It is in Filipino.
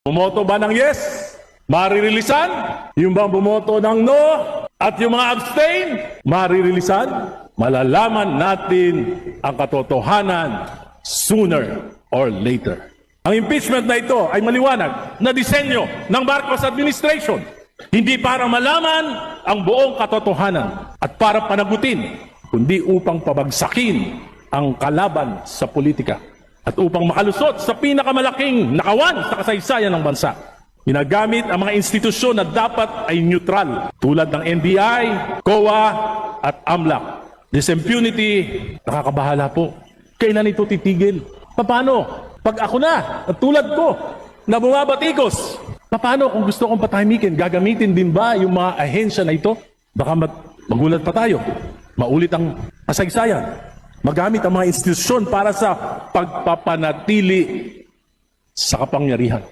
Bumoto ba ng yes? Maririlisan? Yung bang bumoto ng no? At yung mga abstain? Maririlisan? Malalaman natin ang katotohanan sooner or later. Ang impeachment na ito ay maliwanag na disenyo ng Marcos administration. Hindi para malaman ang buong katotohanan at para panagutin, kundi upang pabagsakin ang kalaban sa politika at upang makalusot sa pinakamalaking nakawan sa kasaysayan ng bansa. Ginagamit ang mga institusyon na dapat ay neutral tulad ng NBI, COA at AMLAC. This impunity, nakakabahala po. Kailan ito titigil? Paano? Pag ako na, at tulad ko, na bumabatikos, paano kung gusto kong patahimikin? Gagamitin din ba yung mga ahensya na ito? Baka magulat pa tayo. Maulit ang kasaysayan. Magamit ang mga institusyon para sa pagpapanatili sa kapangyarihan.